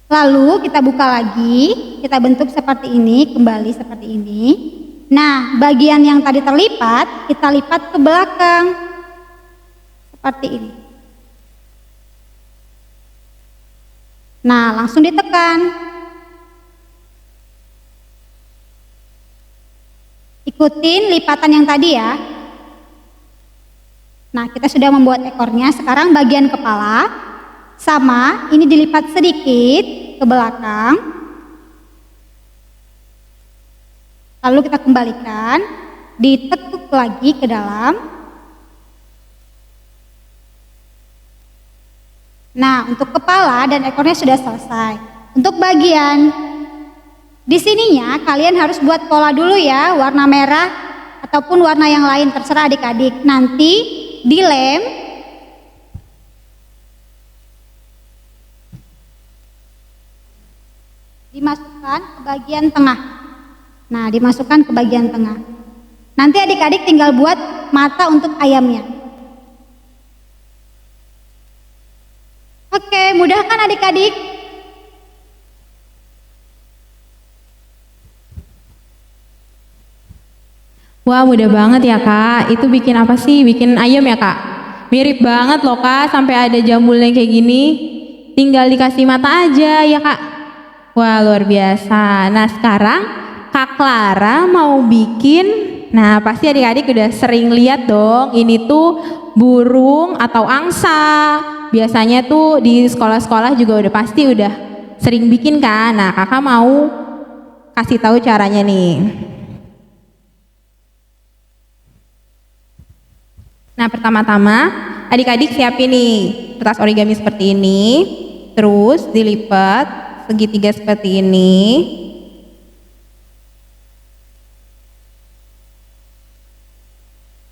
Lalu kita buka lagi, kita bentuk seperti ini, kembali seperti ini. Nah, bagian yang tadi terlipat, kita lipat ke belakang. Seperti ini. Nah, langsung ditekan. Ikutin lipatan yang tadi ya. Nah, kita sudah membuat ekornya. Sekarang bagian kepala sama, ini dilipat sedikit ke belakang. Lalu kita kembalikan, ditekuk lagi ke dalam. Nah, untuk kepala dan ekornya sudah selesai. Untuk bagian di sininya kalian harus buat pola dulu ya, warna merah ataupun warna yang lain, terserah adik-adik. Nanti dilem, dimasukkan ke bagian tengah. Nah, dimasukkan ke bagian tengah. Nanti adik-adik tinggal buat mata untuk ayamnya. Oke, mudah kan adik-adik? Wah, mudah banget ya Kak. Itu bikin apa sih? Bikin ayam ya Kak? Mirip banget loh Kak, sampai ada jambulnya kayak gini. Tinggal dikasih mata aja ya Kak. Wah, luar biasa. Nah, sekarang Kak Clara mau bikin, nah pasti adik-adik udah sering lihat dong, ini tuh burung atau angsa. Biasanya tuh di sekolah-sekolah juga udah pasti udah sering bikin kan. Nah, kakak mau kasih tahu caranya nih. Nah, pertama-tama adik-adik siapin nih kertas origami seperti ini, terus dilipat segitiga seperti ini.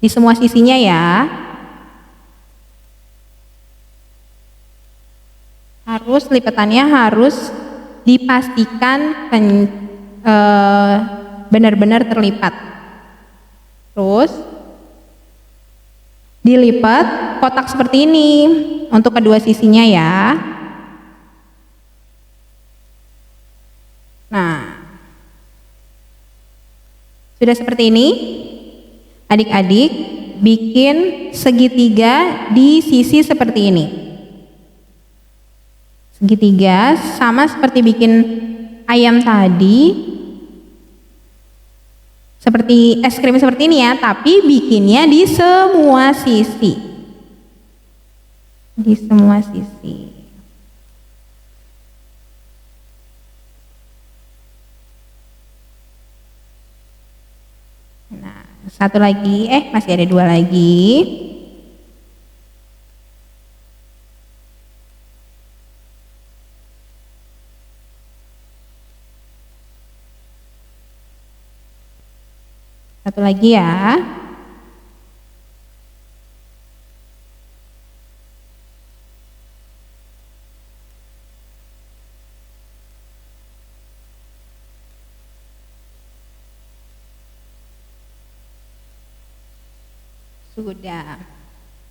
Di semua sisinya ya. Harus lipatannya harus dipastikan benar-benar terlipat. Terus dilipat kotak seperti ini untuk kedua sisinya ya. Nah, sudah seperti ini. Adik-adik bikin segitiga di sisi seperti ini. Segitiga sama seperti bikin ayam tadi, seperti es krim seperti ini ya, tapi bikinnya di semua sisi. Di semua sisi. Nah, satu lagi, masih ada dua lagi. Satu lagi ya.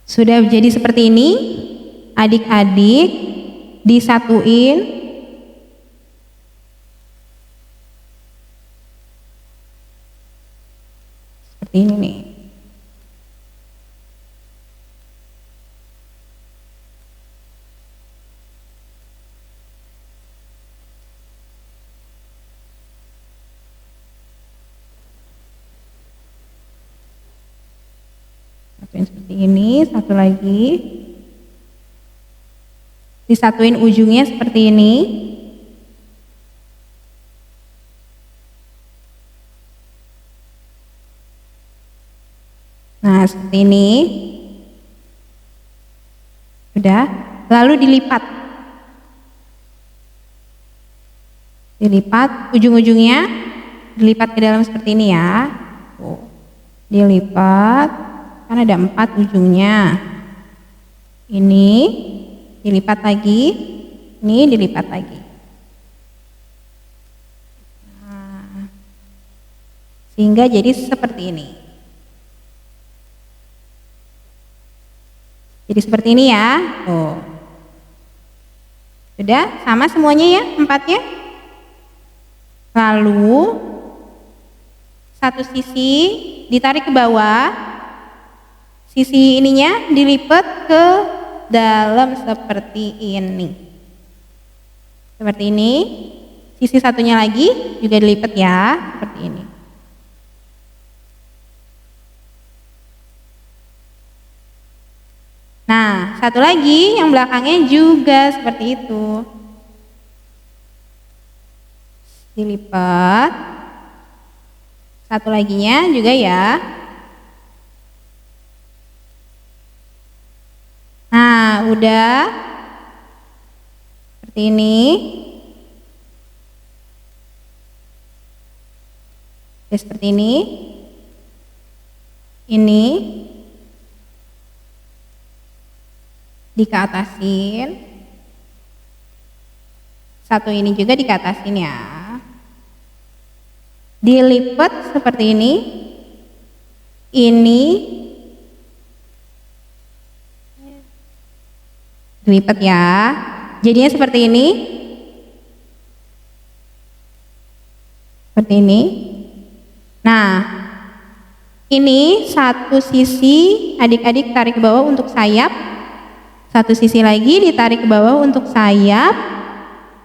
Sudah jadi seperti ini. Adik-adik disatuin. Seperti ini nih. Satuin seperti ini, satu lagi. Disatuin ujungnya seperti ini. Nah, seperti ini. Sudah, lalu dilipat. Dilipat ujung-ujungnya, dilipat ke dalam seperti ini ya. Tuh. Dilipat, kan ada 4 ujungnya. Ini dilipat lagi, ini dilipat lagi. Nah, sehingga jadi seperti ini. Jadi seperti ini ya. Tuh. Sudah sama semuanya ya, 4-nya. Lalu satu sisi ditarik ke bawah, sisi ininya dilipat ke dalam seperti ini. Seperti ini. Sisi satunya lagi juga dilipat ya, seperti ini. Nah, satu lagi yang belakangnya juga seperti itu. Dilipat. Satu laginya juga ya. Nah, udah seperti ini. Oke, seperti ini. Ini dikeatasin. Satu ini juga dikeatasin ya. Dilipat seperti ini. Ini dilipat ya. Jadinya seperti ini. Seperti ini. Nah, ini satu sisi adik-adik tarik ke bawah untuk sayap. Satu sisi lagi ditarik ke bawah untuk sayap.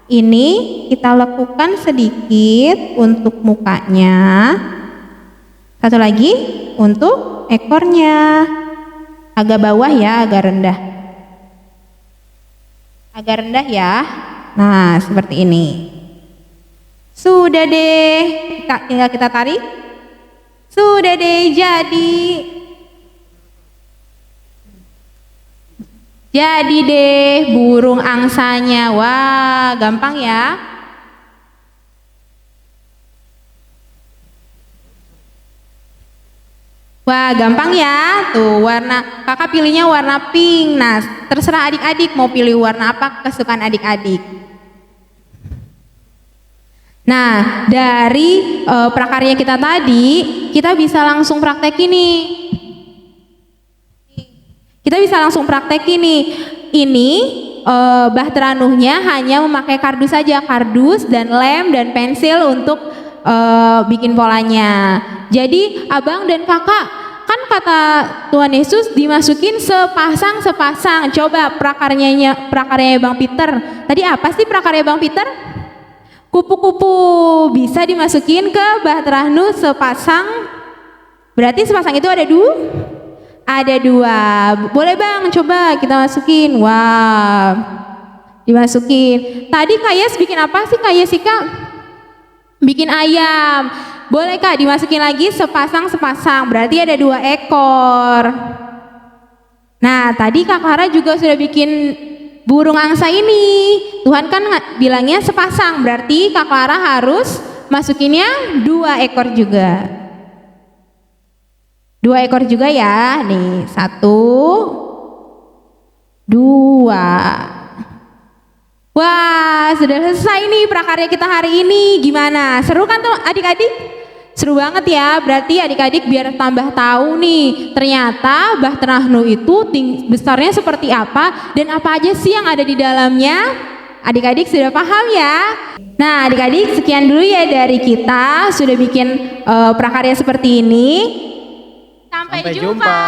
Ini kita lakukan sedikit untuk mukanya. Satu lagi untuk ekornya. Agak bawah ya, agak rendah. Agak rendah ya. Nah, seperti ini. Sudah deh, tinggal kita tarik. Sudah deh, jadi. Jadi deh burung angsanya. Wah, gampang ya. Wah, gampang ya. Tuh, warna kakak pilihnya warna pink. Nah, terserah adik-adik mau pilih warna apa kesukaan adik-adik. Nah, dari prakarya kita tadi, kita bisa langsung praktek ini. Kita bisa langsung praktek ini. Ini Bahtera Nuhnya hanya memakai kardus saja, kardus dan lem dan pensil untuk bikin polanya. Jadi abang dan kakak, kan kata Tuhan Yesus dimasukin sepasang-sepasang. Coba prakaryanya Bang Peter. Tadi apa sih prakarya Bang Peter? Kupu-kupu bisa dimasukin ke Bahtera Nuh sepasang. Berarti sepasang itu ada ada 2. Boleh Bang, coba kita masukin. Wow, dimasukin. Tadi Kak Yes bikin apa sih Kak Yes Kak? Bikin ayam. Boleh Kak dimasukin lagi sepasang-sepasang. Berarti ada 2 ekor. Nah, tadi Kak Clara juga sudah bikin burung angsa ini. Tuhan kan bilangnya sepasang. Berarti Kak Clara harus masukinnya 2 ekor juga. 2 ekor juga ya. Nih, 1, 2. Wah, sudah selesai nih prakarya kita hari ini. Gimana? Seru kan tuh adik-adik? Seru banget ya. Berarti adik-adik biar tambah tahu nih, ternyata Bahtera Nuh itu besarnya seperti apa dan apa aja sih yang ada di dalamnya. Adik-adik sudah paham ya? Nah, adik-adik sekian dulu ya dari kita sudah bikin prakarya seperti ini. Sampai Sampai jumpa. jumpa.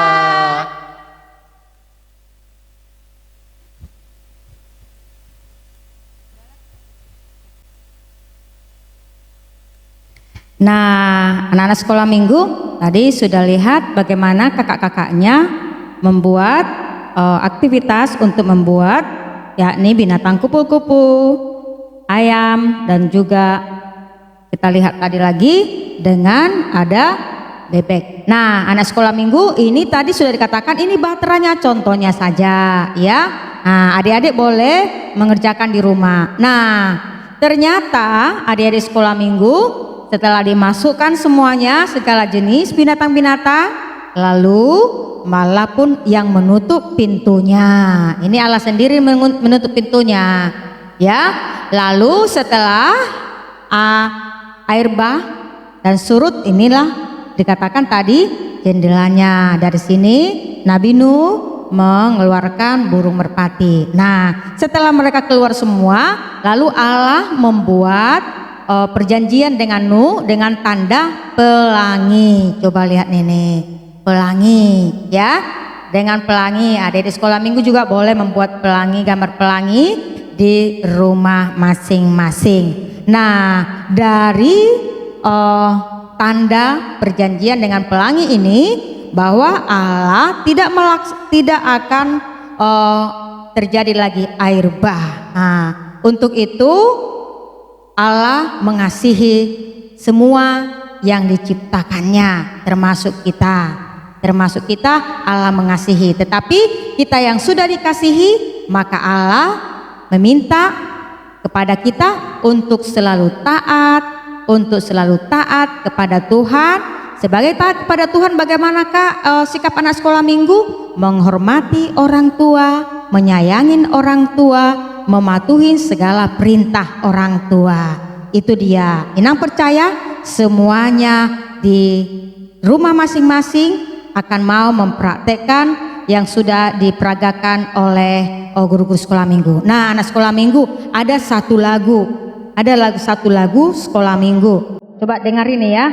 Nah, anak-anak sekolah minggu tadi sudah lihat bagaimana kakak-kakaknya membuat aktivitas untuk membuat yakni binatang kupu-kupu, ayam, dan juga kita lihat tadi lagi dengan ada bebek. Nah, anak sekolah minggu ini tadi sudah dikatakan ini baterainya, contohnya saja ya. Nah, adik-adik boleh mengerjakan di rumah. Nah, ternyata adik-adik sekolah minggu setelah dimasukkan semuanya segala jenis binatang-binatang, lalu malah pun yang menutup pintunya. Ini Allah sendiri menutup pintunya, ya. Lalu setelah air bah dan surut, inilah dikatakan tadi jendelanya. Dari sini Nabi Nuh mengeluarkan burung merpati. Nah, setelah mereka keluar semua, lalu Allah membuat perjanjian dengan Nuh dengan tanda pelangi. Coba lihat ini, pelangi ya. Dengan pelangi, adik di sekolah minggu juga boleh membuat pelangi, gambar pelangi di rumah masing-masing. Nah, dari tanda perjanjian dengan pelangi ini bahwa Allah tidak akan terjadi lagi air bah. Nah, untuk itu Allah mengasihi semua yang diciptakannya, termasuk kita Allah mengasihi. Tetapi kita yang sudah dikasihi, maka Allah meminta kepada kita untuk selalu taat kepada Tuhan. Sebagai taat kepada Tuhan, bagaimanakah sikap anak sekolah minggu? Menghormati orang tua, menyayangin orang tua, mematuhi segala perintah orang tua. Itu dia. Inang percaya semuanya di rumah masing-masing akan mau mempraktekkan yang sudah diperagakan oleh guru-guru sekolah minggu. Nah, anak sekolah minggu ada satu lagu sekolah minggu. Coba dengar ini ya.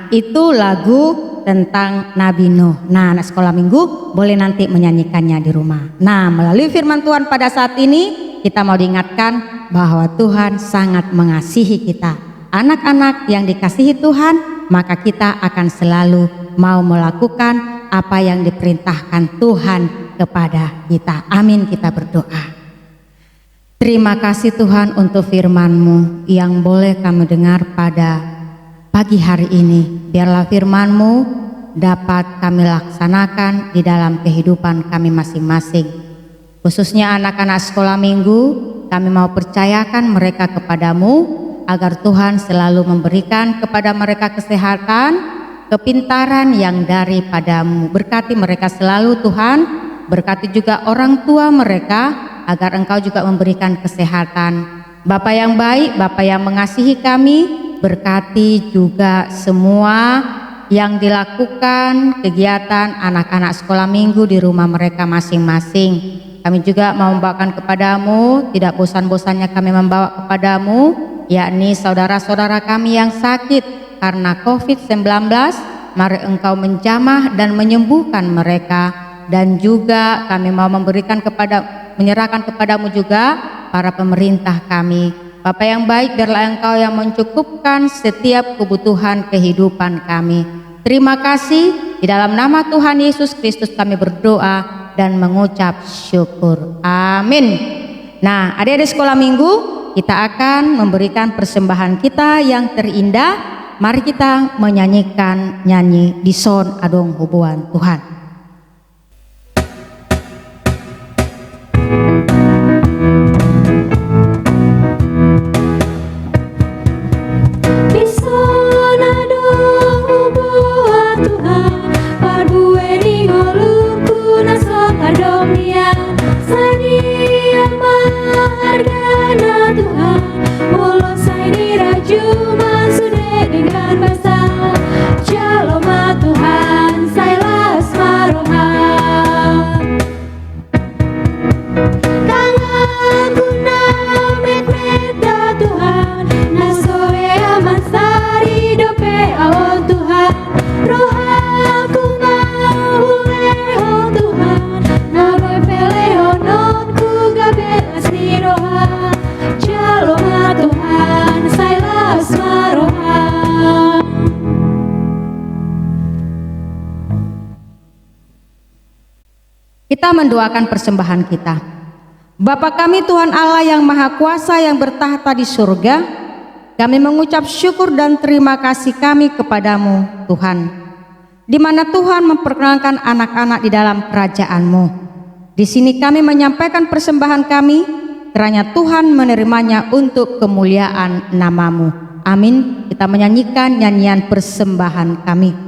Itu lagu tentang Nabi Nuh. Nah, anak sekolah minggu boleh nanti menyanyikannya di rumah. Nah, melalui firman Tuhan pada saat ini kita mau diingatkan bahwa Tuhan sangat mengasihi kita. Anak-anak yang dikasihi Tuhan, maka kita akan selalu mau melakukan apa yang diperintahkan Tuhan kepada kita. Amin, kita berdoa. Terima kasih Tuhan untuk firman-Mu yang boleh kami dengar pada pagi hari ini. Biarlah firman-Mu dapat kami laksanakan di dalam kehidupan kami masing-masing. Khususnya anak-anak sekolah minggu, kami mau percayakan mereka kepadamu agar Tuhan selalu memberikan kepada mereka kesehatan, kepintaran yang daripadamu. Berkati mereka selalu Tuhan, berkati juga orang tua mereka, agar Engkau juga memberikan kesehatan. Bapa yang baik, Bapa yang mengasihi kami, berkati juga semua yang dilakukan kegiatan anak-anak sekolah minggu di rumah mereka masing-masing. Kami juga mau membawakan kepadamu, tidak bosan-bosannya kami membawa kepadamu, yakni saudara-saudara kami yang sakit karena COVID-19. Mari Engkau menjamah dan menyembuhkan mereka. Dan juga kami mau menyerahkan kepadamu juga para pemerintah kami. Bapa yang baik, biarlah Engkau yang mencukupkan setiap kebutuhan kehidupan kami. Terima kasih, di dalam nama Tuhan Yesus Kristus kami berdoa dan mengucap syukur. Amin. Nah, adik-adik sekolah minggu, kita akan memberikan persembahan kita yang terindah. Mari kita menyanyikan nyanyi Dison Adong Hubuan Tuhan. Kita mendoakan persembahan kita. Bapa kami Tuhan Allah yang Maha Kuasa yang bertahta di surga, kami mengucap syukur dan terima kasih kami kepadamu Tuhan, di mana Tuhan memperkenalkan anak-anak di dalam kerajaan-Mu. Di sini kami menyampaikan persembahan kami, kiranya Tuhan menerimanya untuk kemuliaan nama-Mu. Amin. Kita menyanyikan nyanyian persembahan kami.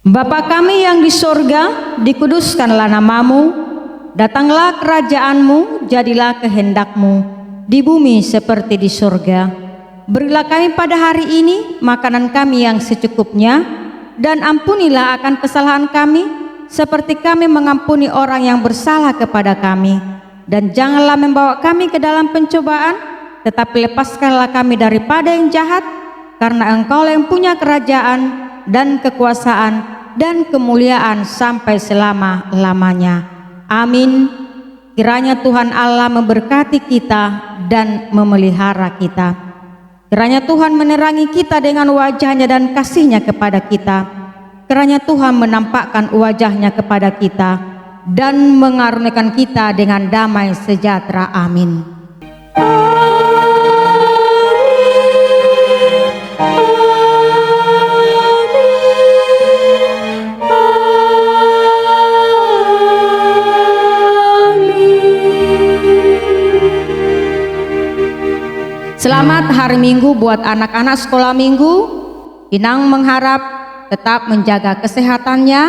Bapa kami yang di sorga, dikuduskanlah namamu, datanglah kerajaan-Mu, jadilah kehendak-Mu, di bumi seperti di sorga. Berilah kami pada hari ini makanan kami yang secukupnya, dan ampunilah akan kesalahan kami, seperti kami mengampuni orang yang bersalah kepada kami. Dan janganlah membawa kami ke dalam pencobaan, tetapi lepaskanlah kami daripada yang jahat, karena Engkau yang punya kerajaan dan kekuasaan dan kemuliaan sampai selama-lamanya. Amin. Kiranya Tuhan Allah memberkati kita dan memelihara kita. Kiranya Tuhan menerangi kita dengan wajah-Nya dan kasih-Nya kepada kita. Kiranya Tuhan menampakkan wajah-Nya kepada kita dan mengaruniakan kita dengan damai sejahtera. Amin. Selamat hari Minggu buat anak-anak sekolah minggu. Inang mengharap tetap menjaga kesehatannya,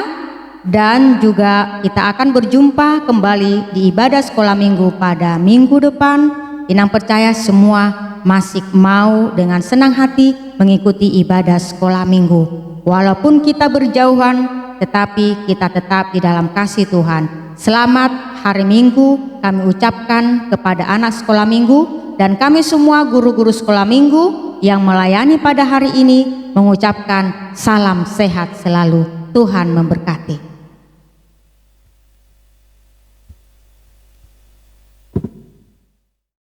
dan juga kita akan berjumpa kembali di ibadah sekolah minggu pada minggu depan. Inang percaya semua masih mau dengan senang hati mengikuti ibadah sekolah minggu. Walaupun kita berjauhan, tetapi kita tetap di dalam kasih Tuhan. Selamat hari Minggu kami ucapkan kepada anak sekolah minggu dan kami semua guru-guru sekolah minggu yang melayani pada hari ini. mengucapkan salam sehat selalu. Tuhan memberkati.